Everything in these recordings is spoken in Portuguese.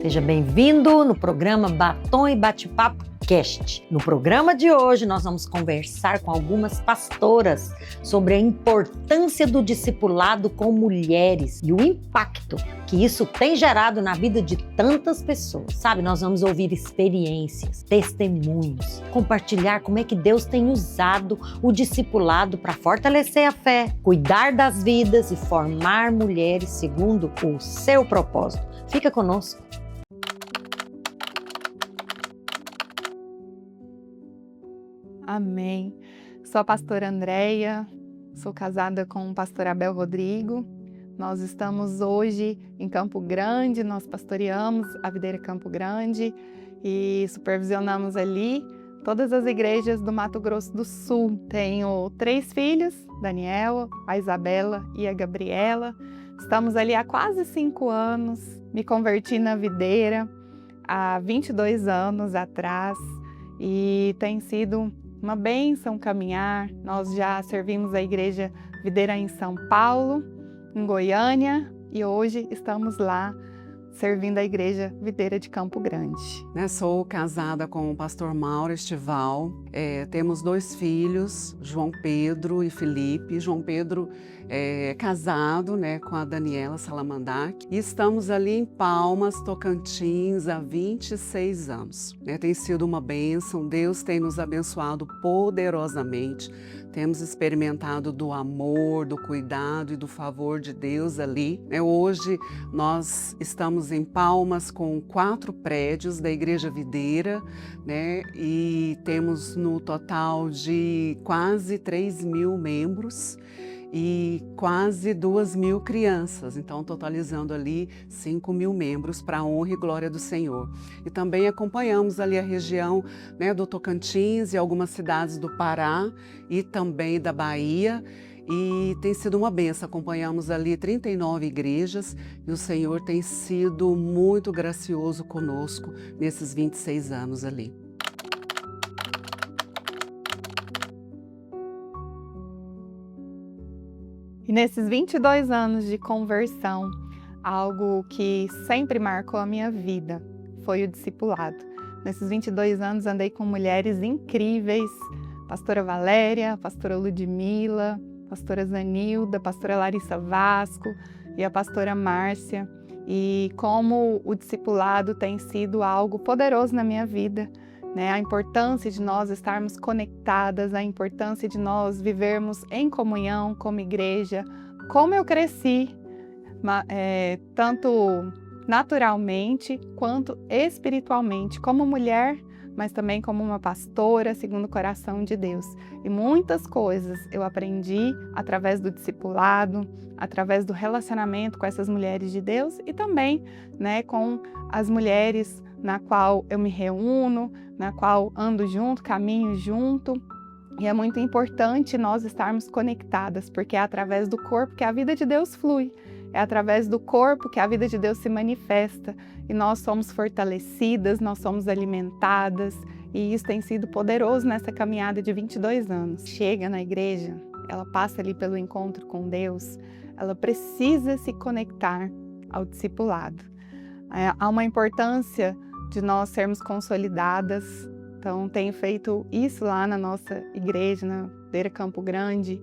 Seja bem-vindo no programa Batom e Bate-Papo Cast. No programa de hoje nós vamos conversar com algumas pastoras sobre a importância do discipulado com mulheres e o impacto que isso tem gerado na vida de tantas pessoas. Sabe, nós vamos ouvir experiências, testemunhos, compartilhar como é que Deus tem usado o discipulado para fortalecer a fé, cuidar das vidas e formar mulheres segundo o seu propósito. Fica conosco. Amém. Sou a pastora Andréia, sou casada com o pastor Abel Rodrigo. Nós estamos hoje em Campo Grande, nós pastoreamos a Videira Campo Grande e supervisionamos ali todas as igrejas do Mato Grosso do Sul. Tenho 3 filhos, Daniel, a Isabela e a Gabriela. Estamos ali há quase 5 anos, me converti na Videira há 22 anos atrás e tem sido uma bênção caminhar. Nós já servimos a Igreja Videira em São Paulo, em Goiânia, e hoje estamos lá servindo a Igreja Videira de Campo Grande. Sou casada com o pastor Mauro Estival, temos 2 filhos, João Pedro e Felipe. João Pedro é casado com a Daniela Salamandac e estamos ali em Palmas, Tocantins, há 26 anos. Tem sido uma bênção, Deus tem nos abençoado poderosamente, temos experimentado do amor, do cuidado e do favor de Deus ali. Hoje nós estamos em Palmas com 4 prédios da Igreja Videira, e temos no total de quase 3.000 membros e quase 2.000 crianças, então totalizando ali 5.000 membros para a honra e glória do Senhor. E também acompanhamos ali a região do Tocantins e algumas cidades do Pará e também da Bahia, e tem sido uma bênção. Acompanhamos ali 39 igrejas e o Senhor tem sido muito gracioso conosco nesses 26 anos ali. E nesses 22 anos de conversão, algo que sempre marcou a minha vida foi o discipulado. Nesses 22 anos andei com mulheres incríveis, pastora Valéria, pastora Ludmila, pastora Zanilda, pastora Larissa Vasco e a pastora Márcia. E como o discipulado tem sido algo poderoso na minha vida, a importância de nós estarmos conectadas, a importância de nós vivermos em comunhão como igreja, como eu cresci, tanto naturalmente quanto espiritualmente, como mulher, mas também como uma pastora segundo o coração de Deus. E muitas coisas eu aprendi através do discipulado, através do relacionamento com essas mulheres de Deus e também com as mulheres na qual eu me reúno, na qual ando junto, caminho junto. E é muito importante nós estarmos conectadas, porque é através do corpo que a vida de Deus flui, é através do corpo que a vida de Deus se manifesta e nós somos fortalecidas, nós somos alimentadas, e isso tem sido poderoso nessa caminhada de 22 anos. Chega na igreja, ela passa ali pelo encontro com Deus, ela precisa se conectar ao discipulado. Há uma importância de nós sermos consolidadas, então tenho feito isso lá na nossa igreja, na Videira Campo Grande.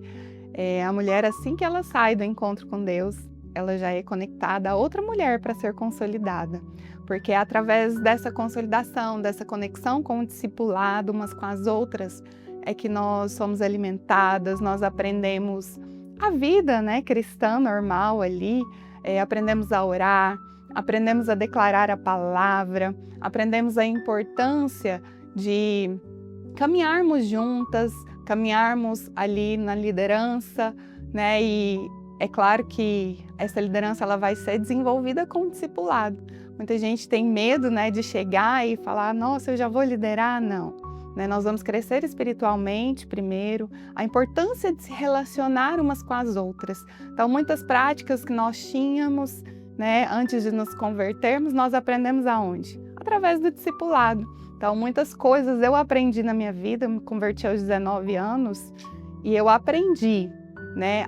A mulher, assim que ela sai do encontro com Deus, ela já é conectada a outra mulher para ser consolidada, porque é através dessa consolidação, dessa conexão com o discipulado umas com as outras, é que nós somos alimentadas, nós aprendemos a vida cristã normal ali, aprendemos a orar, aprendemos a declarar a palavra, aprendemos a importância de caminharmos juntas, caminharmos ali na liderança, e é claro que essa liderança ela vai ser desenvolvida com o discipulado. Muita gente tem medo de chegar e falar, nossa, eu já vou liderar, não. Nós vamos crescer espiritualmente primeiro, a importância de se relacionar umas com as outras. Então, muitas práticas que nós tínhamos antes de nos convertermos, nós aprendemos aonde? Através do discipulado. Então, muitas coisas eu aprendi na minha vida, eu me converti aos 19 anos e eu aprendi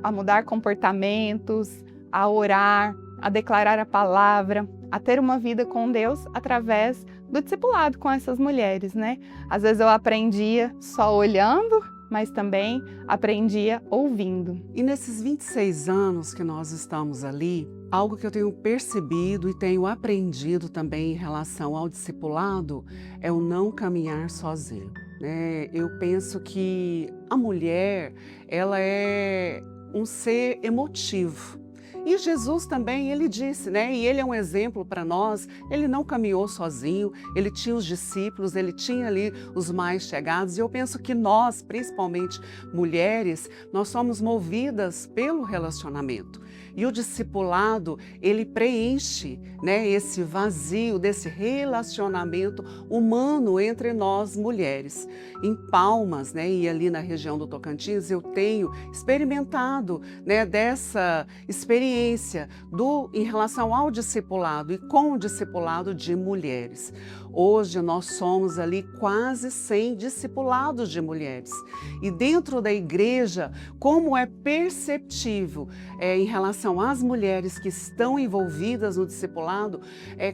a mudar comportamentos, a orar, a declarar a palavra, a ter uma vida com Deus através do discipulado com essas mulheres, né? Às vezes eu aprendia só olhando, mas também aprendia ouvindo. E nesses 26 anos que nós estamos ali, algo que eu tenho percebido e tenho aprendido também em relação ao discipulado é o não caminhar sozinho, né? Eu penso que a mulher, ela é um ser emotivo. E Jesus também, ele disse, né? E ele é um exemplo para nós, ele não caminhou sozinho, ele tinha os discípulos, ele tinha ali os mais chegados. E eu penso que nós, principalmente mulheres, nós somos movidas pelo relacionamento. E o discipulado, ele preenche, né, esse vazio desse relacionamento humano entre nós mulheres. Em Palmas, né, e ali na região do Tocantins, eu tenho experimentado, né, dessa experiência em relação ao discipulado e com o discipulado de mulheres. Hoje nós somos ali quase 100 discipulados de mulheres. E dentro da igreja, como é perceptível em relação às mulheres que estão envolvidas no discipulado,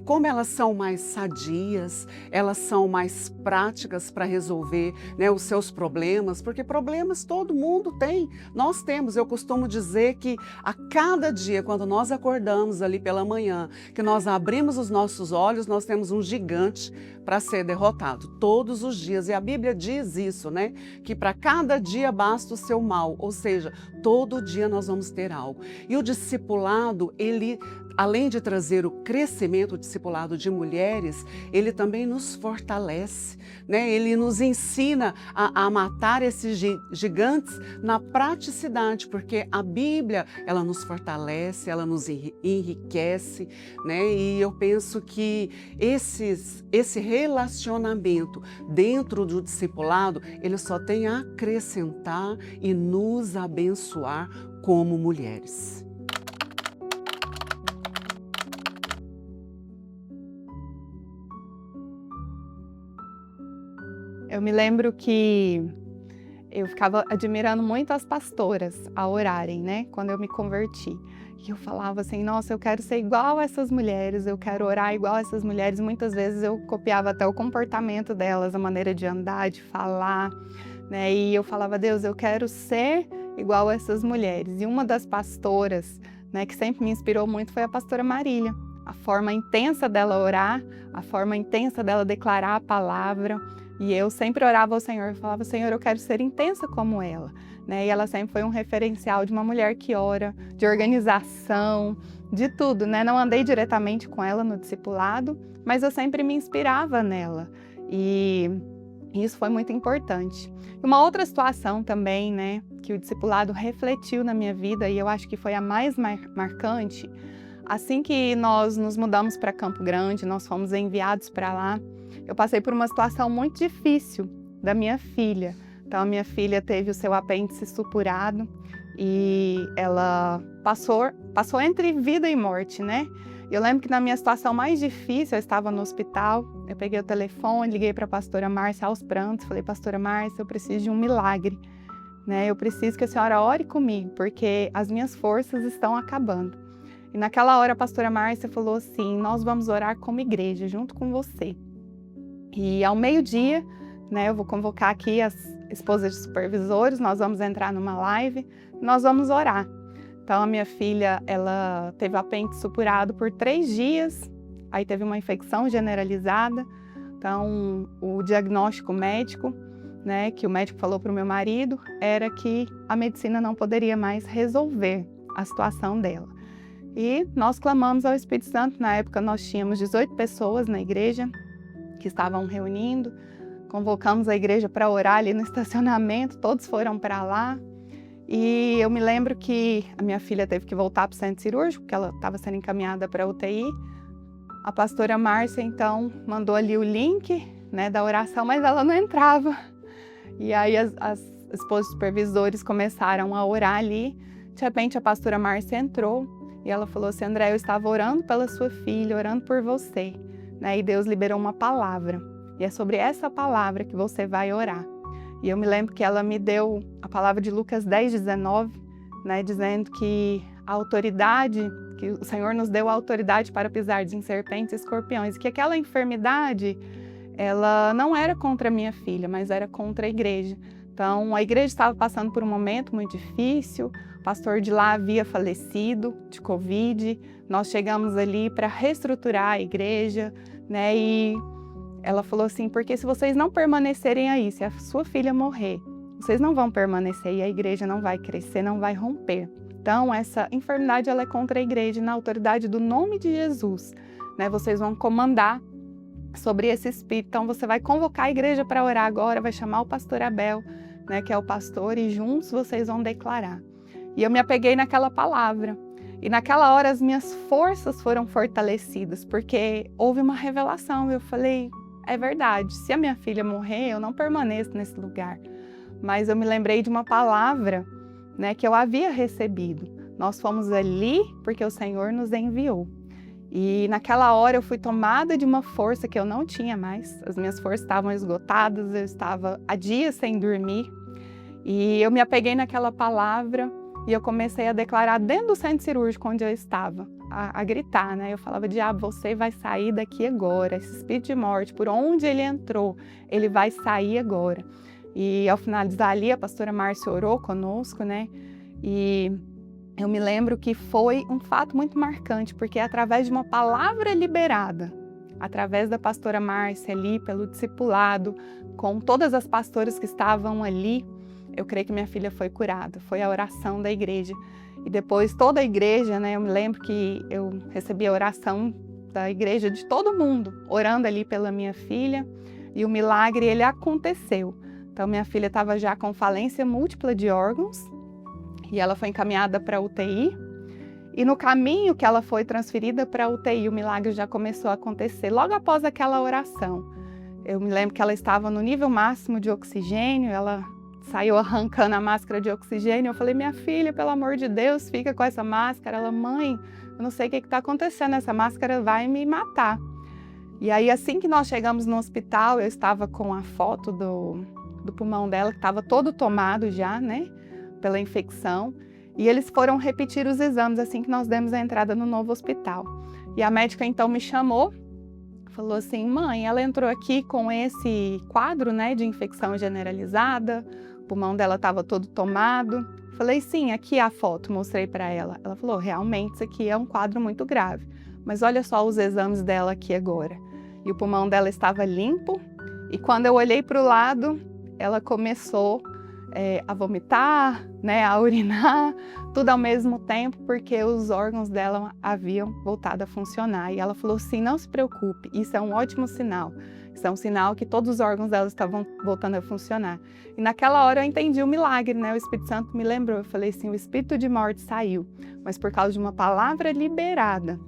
como elas são mais sadias, elas são mais práticas para resolver, né, os seus problemas, porque problemas todo mundo tem, nós temos. Eu costumo dizer que a cada dia, quando nós acordamos ali pela manhã, que nós abrimos os nossos olhos, nós temos um gigante para ser derrotado, todos os dias. E a Bíblia diz isso, né? Que para cada dia basta o seu mal, ou seja, todo dia nós vamos ter algo. E o discipulado, ele, além de trazer o crescimento, o discipulado de mulheres, ele também nos fortalece, né? Ele nos ensina a matar esses gigantes na praticidade, porque a Bíblia, ela nos fortalece, ela nos enriquece, né? E eu penso que esse relacionamento dentro do discipulado, ele só tem a acrescentar e nos abençoar como mulheres. Eu me lembro que eu ficava admirando muito as pastoras a orarem, né? Quando eu me converti. E eu falava assim, nossa, eu quero ser igual a essas mulheres, eu quero orar igual a essas mulheres. Muitas vezes eu copiava até o comportamento delas, a maneira de andar, de falar, né? E eu falava, Deus, eu quero ser igual a essas mulheres. E uma das pastoras, né, que sempre me inspirou muito foi a pastora Marília. A forma intensa dela orar, a forma intensa dela declarar a palavra. E eu sempre orava ao Senhor e falava, Senhor, eu quero ser intensa como ela, né? E ela sempre foi um referencial de uma mulher que ora, de organização, de tudo, né? Não andei diretamente com ela no discipulado, mas eu sempre me inspirava nela. E isso foi muito importante. Uma outra situação também, né, que o discipulado refletiu na minha vida, e eu acho que foi a mais marcante, assim que nós nos mudamos para Campo Grande, nós fomos enviados para lá, eu passei por uma situação muito difícil da minha filha. Então, a minha filha teve o seu apêndice supurado e ela passou entre vida e morte, né? Eu lembro que na minha situação mais difícil, eu estava no hospital, eu peguei o telefone, liguei para a pastora Márcia aos prantos, falei, pastora Márcia, eu preciso de um milagre, né? Eu preciso que a senhora ore comigo, porque as minhas forças estão acabando. E naquela hora a pastora Márcia falou assim, nós vamos orar como igreja, junto com você. E ao meio-dia, né, eu vou convocar aqui as esposas de supervisores, nós vamos entrar numa live, nós vamos orar. Então, a minha filha, ela teve o apêndice supurado por 3 dias, aí teve uma infecção generalizada. Então, o diagnóstico médico, né, que o médico falou para o meu marido, era que a medicina não poderia mais resolver a situação dela. E nós clamamos ao Espírito Santo, na época nós tínhamos 18 pessoas na igreja, que estavam reunindo, convocamos a igreja para orar ali no estacionamento, todos foram para lá. E eu me lembro que a minha filha teve que voltar para o centro cirúrgico, porque ela estava sendo encaminhada para a UTI. A pastora Márcia, então, mandou ali o link, né, da oração, mas ela não entrava. E aí as esposas supervisores começaram a orar ali. De repente, a pastora Márcia entrou e ela falou assim, André, eu estava orando pela sua filha, orando por você. E Deus liberou uma palavra, e é sobre essa palavra que você vai orar. E eu me lembro que ela me deu a palavra de Lucas 10:19, né, dizendo que a autoridade, que o Senhor nos deu a autoridade para pisar em serpentes e escorpiões, e que aquela enfermidade, ela não era contra a minha filha, mas era contra a igreja. Então, a igreja estava passando por um momento muito difícil, o pastor de lá havia falecido de Covid, nós chegamos ali para reestruturar a igreja, né, e ela falou assim, porque se vocês não permanecerem aí, se a sua filha morrer, vocês não vão permanecer e a igreja não vai crescer, não vai romper. Então, essa enfermidade ela é contra a igreja, na autoridade do nome de Jesus, né, vocês vão comandar sobre esse espírito. Então, você vai convocar a igreja para orar agora, vai chamar o pastor Abel, né, que é o pastor, e juntos vocês vão declarar. E eu me apeguei naquela palavra. E naquela hora as minhas forças foram fortalecidas, porque houve uma revelação. Eu falei, é verdade, se a minha filha morrer, eu não permaneço nesse lugar. Mas eu me lembrei de uma palavra, né, que eu havia recebido. Nós fomos ali porque o Senhor nos enviou. E naquela hora eu fui tomada de uma força que eu não tinha mais. As minhas forças estavam esgotadas, eu estava há dias sem dormir. E eu me apeguei naquela palavra e eu comecei a declarar dentro do centro cirúrgico onde eu estava, a gritar, né? Eu falava, diabo, você vai sair daqui agora. Esse espírito de morte, por onde ele entrou, ele vai sair agora. E ao finalizar ali, a pastora Márcia orou conosco, né? E eu me lembro que foi um fato muito marcante, porque através de uma palavra liberada, através da pastora Márcia ali, pelo discipulado, com todas as pastoras que estavam ali, eu creio que minha filha foi curada. Foi a oração da igreja. E depois toda a igreja, né? Eu me lembro que eu recebi a oração da igreja de todo mundo, orando ali pela minha filha. E o milagre, ele aconteceu. Então, minha filha estava já com falência múltipla de órgãos. E ela foi encaminhada para a UTI. E no caminho que ela foi transferida para a UTI, o milagre já começou a acontecer. Logo após aquela oração, eu me lembro que ela estava no nível máximo de oxigênio, ela saiu arrancando a máscara de oxigênio. Eu falei, minha filha, pelo amor de Deus, fica com essa máscara. Ela, mãe, eu não sei o que está acontecendo, essa máscara vai me matar. E aí, assim que nós chegamos no hospital, eu estava com a foto do pulmão dela, que estava todo tomado já, né, pela infecção. E eles foram repetir os exames assim que nós demos a entrada no novo hospital. E a médica então me chamou, falou assim, mãe, ela entrou aqui com esse quadro, né, de infecção generalizada, o pulmão dela estava todo tomado. Falei, sim, aqui é a foto, mostrei para ela. Ela falou, realmente isso aqui é um quadro muito grave, mas olha só os exames dela aqui agora. E o pulmão dela estava limpo, e quando eu olhei para o lado, ela começou a vomitar, né, a urinar, tudo ao mesmo tempo, porque os órgãos dela haviam voltado a funcionar. E ela falou assim, não se preocupe, isso é um ótimo sinal. Isso é um sinal que todos os órgãos dela estavam voltando a funcionar. E naquela hora eu entendi o milagre, né? O Espírito Santo me lembrou. Eu falei assim, o espírito de morte saiu, mas por causa de uma palavra liberada,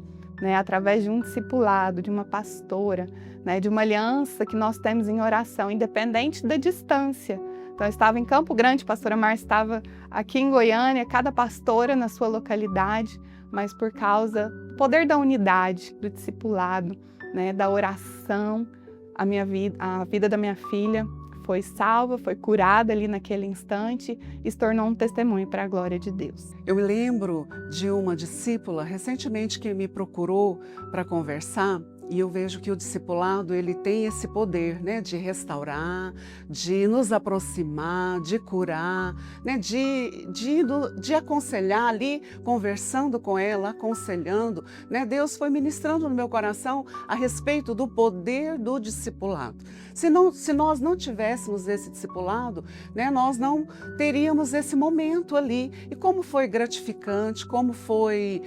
né, através de um discipulado, de uma pastora, né, de uma aliança que nós temos em oração, independente da distância. Então, eu estava em Campo Grande, a pastora Márcia estava aqui em Goiânia, cada pastora na sua localidade, mas por causa do poder da unidade, do discipulado, né, da oração, a vida da minha filha foi salva, foi curada ali naquele instante e se tornou um testemunho para a glória de Deus. Eu me lembro de uma discípula recentemente que me procurou para conversar. E eu vejo que o discipulado, ele tem esse poder, né, de restaurar, de nos aproximar, de curar, né, de aconselhar ali, conversando com ela, aconselhando, né. Deus foi ministrando no meu coração a respeito do poder do discipulado. Se nós não tivéssemos esse discipulado, né, nós não teríamos esse momento ali. E como foi gratificante, como foi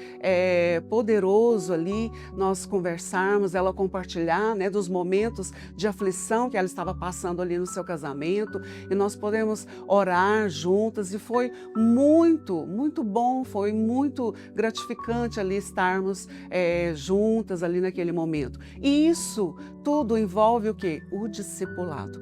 poderoso ali nós conversarmos, ela compartilhar, né, dos momentos de aflição que ela estava passando ali no seu casamento, e nós podemos orar juntas, e foi muito, muito bom, foi muito gratificante ali estarmos juntas ali naquele momento. E isso tudo envolve o quê? O discipulado.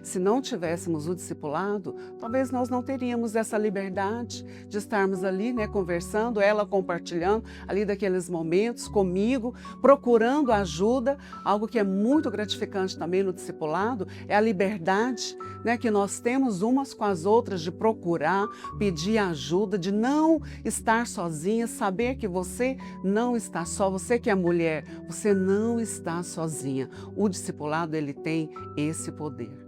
Se não tivéssemos o discipulado, talvez nós não teríamos essa liberdade de estarmos ali, né, conversando, ela compartilhando ali daqueles momentos comigo, procurando ajuda. Algo que é muito gratificante também no discipulado é a liberdade, né, que nós temos umas com as outras de procurar, pedir ajuda, de não estar sozinha, saber que você não está só, você que é mulher, você não está sozinha. O discipulado, ele tem esse poder.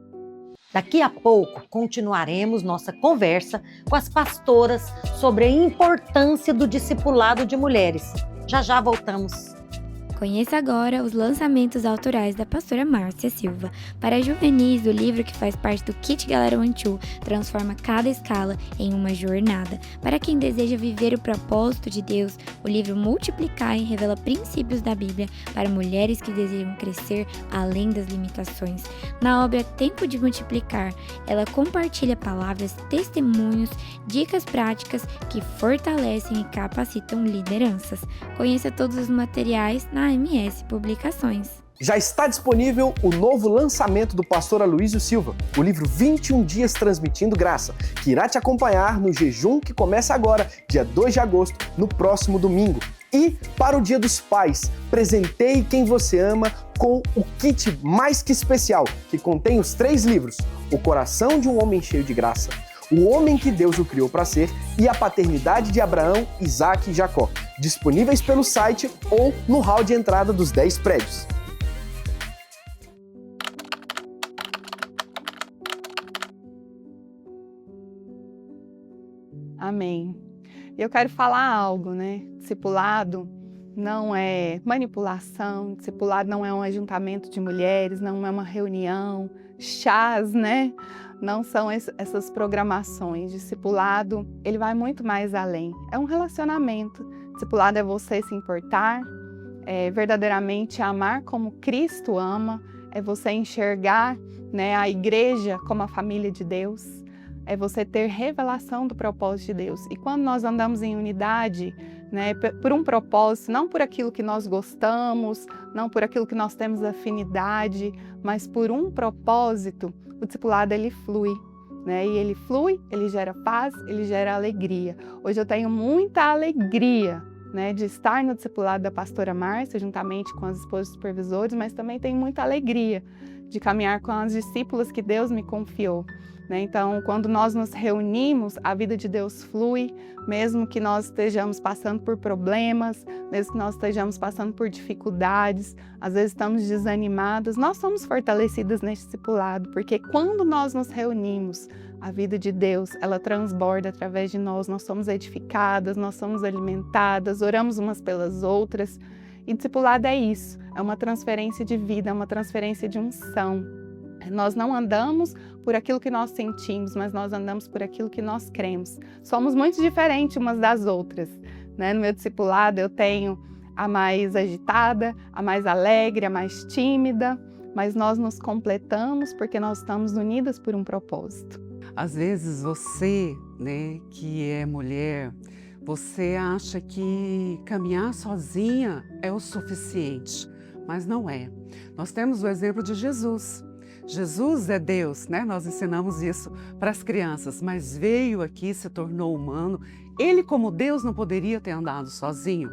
Daqui a pouco continuaremos nossa conversa com as pastoras sobre a importância do discipulado de mulheres. Já já voltamos. Conheça agora os lançamentos autorais da pastora Márcia Silva. Para juvenis, o livro que faz parte do Kit Galera One Two transforma cada escala em uma jornada. Para quem deseja viver o propósito de Deus, o livro Multiplicar revela princípios da Bíblia para mulheres que desejam crescer além das limitações. Na obra Tempo de Multiplicar, ela compartilha palavras, testemunhos, dicas práticas que fortalecem e capacitam lideranças. Conheça todos os materiais na AMS Publicações. Já está disponível o novo lançamento do pastor Aloísio Silva, o livro 21 Dias Transmitindo Graça, que irá te acompanhar no jejum que começa agora, dia 2 de agosto, no próximo domingo. E para o Dia dos Pais, presenteie quem você ama com o kit mais que especial, que contém os 3 livros: O Coração de um Homem Cheio de Graça, O Homem que Deus o Criou para Ser e A Paternidade de Abraão, Isaac e Jacó, disponíveis pelo site ou no hall de entrada dos 10 prédios. Amém. Eu quero falar algo, né? Discipulado não é manipulação, discipulado não é um ajuntamento de mulheres, não é uma reunião, chás, né? Não são essas programações. Discipulado, ele vai muito mais além. É um relacionamento. Discipulado é você se importar, é verdadeiramente amar como Cristo ama, é você enxergar, né, a igreja como a família de Deus, é você ter revelação do propósito de Deus. E quando nós andamos em unidade, né, por um propósito, não por aquilo que nós gostamos, não por aquilo que nós temos afinidade, mas por um propósito, o discipulado ele flui. Né? E ele flui, ele gera paz, ele gera alegria. Hoje eu tenho muita alegria, né, de estar no discipulado da pastora Márcia, juntamente com as esposas supervisores, mas também tenho muita alegria de caminhar com as discípulas que Deus me confiou. Né? Então, quando nós nos reunimos, a vida de Deus flui, mesmo que nós estejamos passando por problemas, mesmo que nós estejamos passando por dificuldades, às vezes estamos desanimados, nós somos fortalecidas nesse discipulado, porque quando nós nos reunimos, a vida de Deus, ela transborda através de nós, nós somos edificadas, nós somos alimentadas, oramos umas pelas outras, e discipulado é isso, é uma transferência de vida, é uma transferência de unção. Nós não andamos por aquilo que nós sentimos, mas nós andamos por aquilo que nós cremos. Somos muito diferentes umas das outras. Né? No meu discipulado eu tenho a mais agitada, a mais alegre, a mais tímida, mas nós nos completamos porque nós estamos unidas por um propósito. Às vezes você, né, que é mulher, você acha que caminhar sozinha é o suficiente, mas não é. Nós temos o exemplo de Jesus. Jesus é Deus, né? Nós ensinamos isso para as crianças, mas veio aqui, se tornou humano. Ele, como Deus, não poderia ter andado sozinho,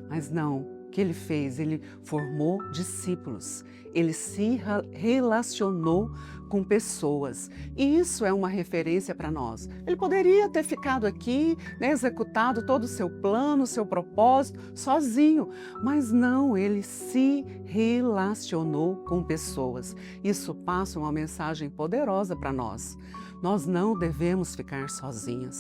mas não. O que ele fez? Ele formou discípulos, ele se relacionou com pessoas. E isso é uma referência para nós. Ele poderia ter ficado aqui, né, executado todo o seu plano, o seu propósito, sozinho. Mas não, ele se relacionou com pessoas. Isso passa uma mensagem poderosa para nós. Nós não devemos ficar sozinhas.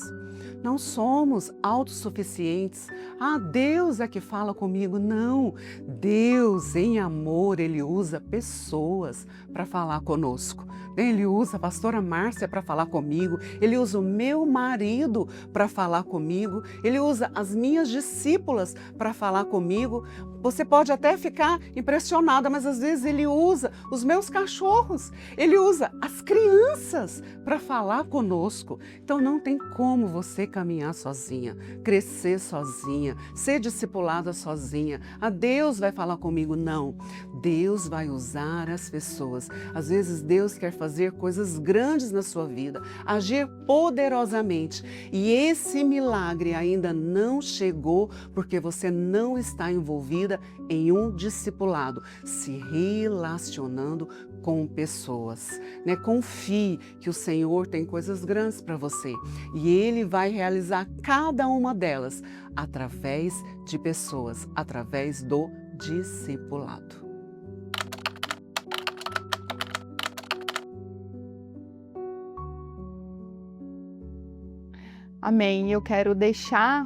Não somos autossuficientes. Ah, Deus é que fala comigo. Não, Deus em amor, Ele usa pessoas para falar conosco. Ele usa a pastora Márcia para falar comigo, Ele usa o meu marido para falar comigo, Ele usa as minhas discípulas para falar comigo. Você pode até ficar impressionada, mas às vezes Ele usa os meus cachorros, Ele usa as crianças para falar falar conosco. Então não tem como você caminhar sozinha, crescer sozinha, ser discipulada sozinha. Deus vai falar comigo. Não, Deus vai usar as pessoas. Às vezes Deus quer fazer coisas grandes na sua vida, agir poderosamente. E esse milagre ainda não chegou porque você não está envolvida em um discipulado, se relacionando com pessoas, né? Confie que o Senhor tem coisas grandes para você e Ele vai realizar cada uma delas através de pessoas, através do discipulado. Amém. Eu quero deixar,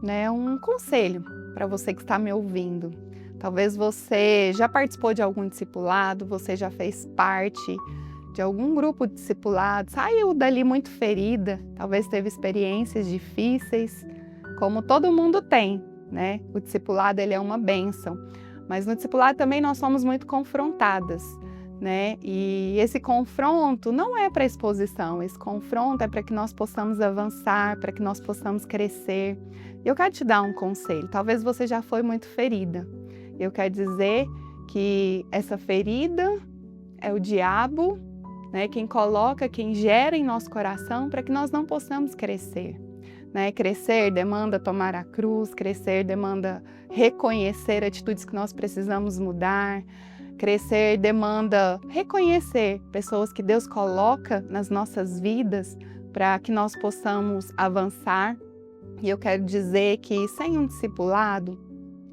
né, um conselho para você que está me ouvindo. Talvez você já participou de algum discipulado, você já fez parte de algum grupo de discipulado, saiu dali muito ferida, talvez teve experiências difíceis, como todo mundo tem, né? O discipulado, ele é uma bênção, mas no discipulado também nós somos muito confrontadas, né? E esse confronto não é para exposição, esse confronto é para que nós possamos avançar, para que nós possamos crescer. E eu quero te dar um conselho, talvez você já foi muito ferida. Eu quero dizer que essa ferida é o diabo, né, quem coloca, quem gera em nosso coração para que nós não possamos crescer. Né? Crescer demanda tomar a cruz, crescer demanda reconhecer atitudes que nós precisamos mudar, crescer demanda reconhecer pessoas que Deus coloca nas nossas vidas para que nós possamos avançar. E eu quero dizer que sem um discipulado,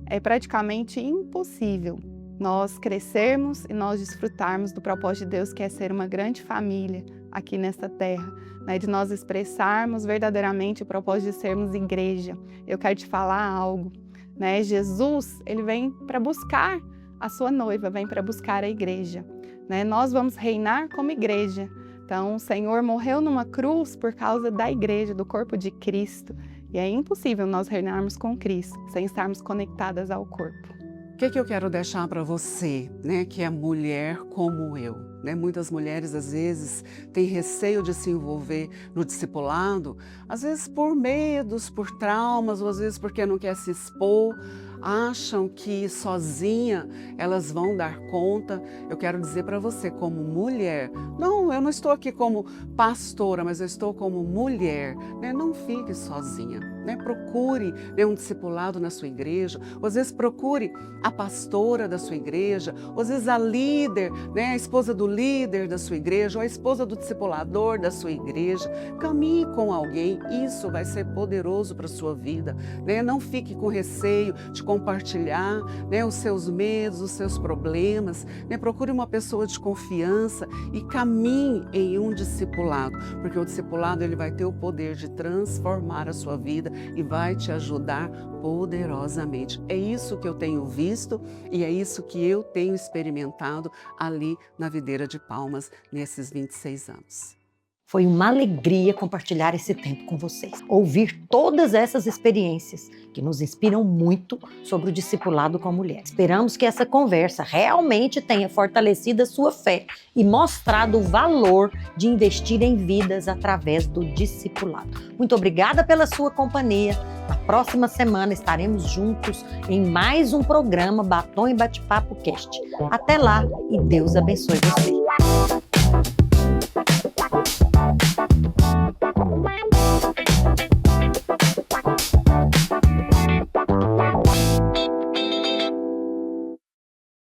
é praticamente impossível nós crescermos e nós desfrutarmos do propósito de Deus, que é ser uma grande família aqui nessa terra, né? De nós expressarmos verdadeiramente o propósito de sermos igreja. Eu quero te falar algo, né? Jesus, ele vem para buscar a sua noiva, vem para buscar a igreja, né? Nós vamos reinar como igreja. Então, o Senhor morreu numa cruz por causa da igreja, do corpo de Cristo. E é impossível nós reinarmos com Cristo sem estarmos conectadas ao corpo. O que eu quero deixar para você, né, que é mulher como eu, né? Muitas mulheres, às vezes, têm receio de se envolver no discipulado, às vezes por medos, por traumas, ou às vezes porque não quer se expor, acham que sozinha elas vão dar conta. Eu quero dizer para você, como mulher, eu não estou aqui como pastora, mas eu estou como mulher, né? Não fique sozinha, né? Procure, né, um discipulado na sua igreja, ou às vezes procure a pastora da sua igreja, ou às vezes a líder, né, a esposa do líder da sua igreja, ou a esposa do discipulador da sua igreja. Caminhe com alguém, isso vai ser poderoso para a sua vida, né? Não fique com receio de compartilhar, né, os seus medos, os seus problemas, né? Procure uma pessoa de confiança e caminhe em um discipulado, porque o discipulado, ele vai ter o poder de transformar a sua vida e vai te ajudar poderosamente. É isso que eu tenho visto e é isso que eu tenho experimentado ali na Videira de Palmas nesses 26 anos. Foi uma alegria compartilhar esse tempo com vocês. Ouvir todas essas experiências que nos inspiram muito sobre o discipulado com a mulher. Esperamos que essa conversa realmente tenha fortalecido a sua fé e mostrado o valor de investir em vidas através do discipulado. Muito obrigada pela sua companhia. Na próxima semana estaremos juntos em mais um programa Batom e Bate-Papo Cast. Até lá e Deus abençoe você.